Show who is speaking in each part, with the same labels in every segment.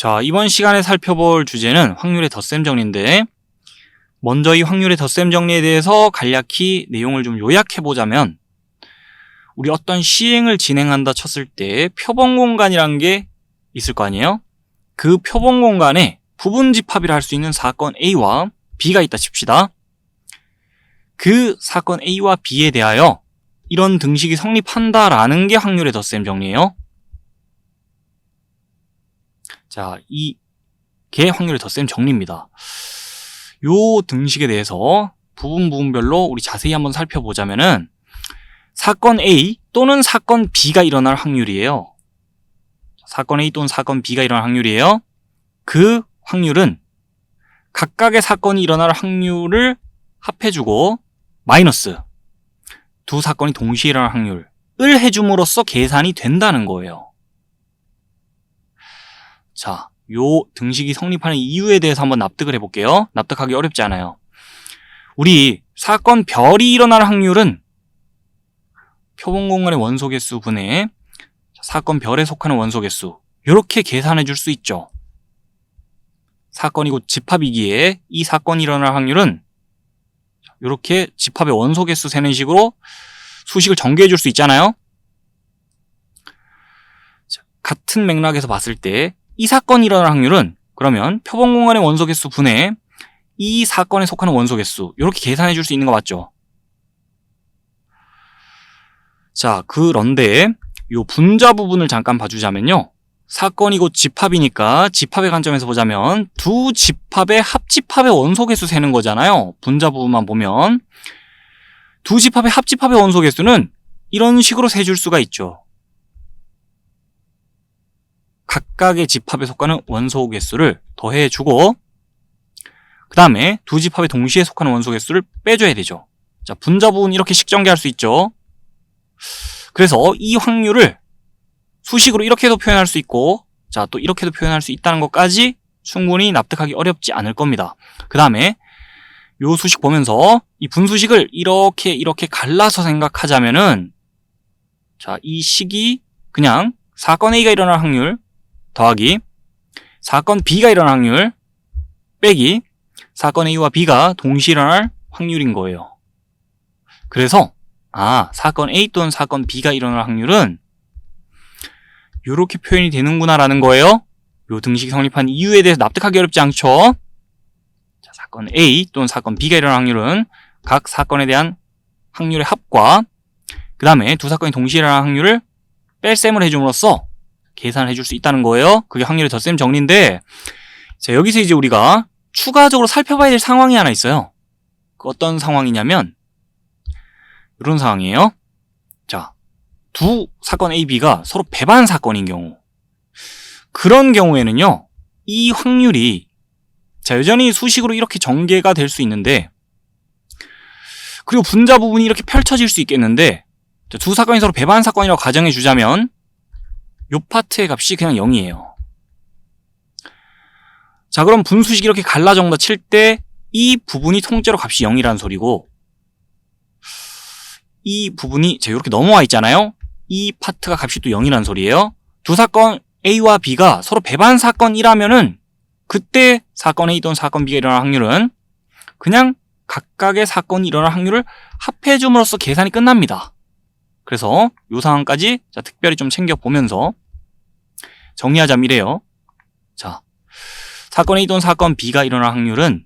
Speaker 1: 자, 이번 시간에 살펴볼 주제는 확률의 덧셈 정리인데, 먼저 이 확률의 덧셈 정리에 대해서 간략히 내용을 좀 요약해보자면, 우리 어떤 시행을 진행한다 쳤을 때 표본 공간이란 게 있을 거 아니에요? 그 표본 공간에 부분 집합이라 할 수 있는 사건 A와 B가 있다 칩시다. 그 사건 A와 B에 대하여 이런 등식이 성립한다라는 게 확률의 덧셈 정리예요. 자, 이게 확률의 덧셈 정리입니다. 요 등식에 대해서 부분별로 우리 자세히 한번 살펴보자면은 사건 A 또는 사건 B가 일어날 확률이에요. 사건 A 또는 사건 B가 일어날 확률이에요. 그 확률은 각각의 사건이 일어날 확률을 합해주고 마이너스 두 사건이 동시에 일어날 확률을 해줌으로써 계산이 된다는 거예요. 자, 요 등식이 성립하는 이유에 대해서 한번 납득을 해볼게요. 납득하기 어렵지 않아요. 우리 사건 별이 일어날 확률은 표본 공간의 원소 개수 분의 사건 별에 속하는 원소 개수, 이렇게 계산해 줄 수 있죠. 사건이 곧 집합이기에 이 사건이 일어날 확률은 이렇게 집합의 원소 개수 세는 식으로 수식을 전개해 줄 수 있잖아요. 같은 맥락에서 봤을 때 이 사건이 일어날 확률은 그러면 표본 공간의 원소 개수 분의 이 사건에 속하는 원소 개수, 이렇게 계산해 줄 수 있는 거 맞죠? 자, 그런데 요 분자 부분을 잠깐 봐주자면요. 사건이 곧 집합이니까 집합의 관점에서 보자면 두 집합의 합집합의 원소 개수 세는 거잖아요. 분자 부분만 보면 두 집합의 합집합의 원소 개수는 이런 식으로 세줄 수가 있죠. 각각의 집합에 속하는 원소 개수를 더해주고 그 다음에 두 집합에 동시에 속하는 원소 개수를 빼줘야 되죠. 자, 분자 부분 이렇게 식전개할 수 있죠. 그래서 이 확률을 수식으로 이렇게도 표현할 수 있고, 자, 또 이렇게도 표현할 수 있다는 것까지 충분히 납득하기 어렵지 않을 겁니다. 그 다음에 요 수식 보면서 이 분수식을 이렇게 갈라서 생각하자면은, 자, 이 식이 그냥 사건 A가 일어날 확률 더하기 사건 B가 일어날 확률 빼기 사건 A와 B가 동시에 일어날 확률인 거예요. 그래서 사건 A 또는 사건 B가 일어날 확률은 이렇게 표현이 되는구나 라는 거예요. 요 등식이 성립한 이유에 대해서 납득하기 어렵지 않죠? 자, 사건 A 또는 사건 B가 일어날 확률은 각 사건에 대한 확률의 합과 그 다음에 두 사건이 동시에 일어날 확률을 뺄셈을 해줌으로써 계산을 해줄 수 있다는 거예요. 그게 확률의 덧셈 정리인데, 자, 여기서 이제 우리가 추가적으로 살펴봐야 될 상황이 하나 있어요. 그 어떤 상황이냐면 이런 상황이에요. 자, 두 사건 A, B가 서로 배반 사건인 경우, 그런 경우에는요, 이 확률이 자, 여전히 수식으로 이렇게 전개가 될 수 있는데, 그리고 분자 부분이 이렇게 펼쳐질 수 있겠는데, 자, 두 사건이 서로 배반 사건이라고 가정해 주자면 요 파트의 값이 그냥 0이에요. 자, 그럼 분수식이 이렇게 갈라져온다 칠 때 이 부분이 통째로 값이 0이라는 소리고, 이 부분이 자, 이렇게 넘어와 있잖아요. 이 파트가 값이 또 0이라는 소리예요. 두 사건 A와 B가 서로 배반 사건이라면은 그때 사건 A 또는 사건 B가 일어날 확률은 그냥 각각의 사건이 일어날 확률을 합해줌으로써 계산이 끝납니다. 그래서 이 상황까지 자, 특별히 좀 챙겨보면서 정리하자면 이래요. 자, 사건 A 또는 사건 B가 일어날 확률은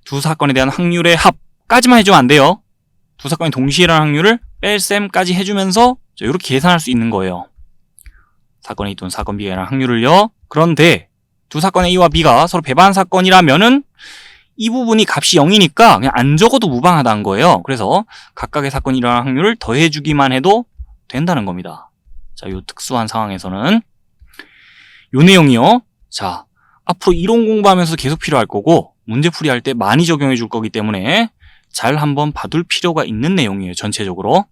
Speaker 1: 두 사건에 대한 확률의 합까지만 해주면 안 돼요. 두 사건이 동시에 일어날 확률을 뺄셈까지 해주면서 이렇게 계산할 수 있는 거예요. 사건 A 또는 사건 B가 일어날 확률을요. 그런데 두 사건 A와 B가 서로 배반 사건이라면은 이 부분이 값이 0이니까 그냥 안 적어도 무방하다는 거예요. 그래서 각각의 사건이 일어날 확률을 더해주기만 해도 된다는 겁니다. 자, 요 특수한 상황에서는 요 내용이요. 자, 앞으로 이론 공부하면서 계속 필요할 거고 문제풀이 할 때 많이 적용해 줄 거기 때문에 잘 한번 봐둘 필요가 있는 내용이에요. 전체적으로.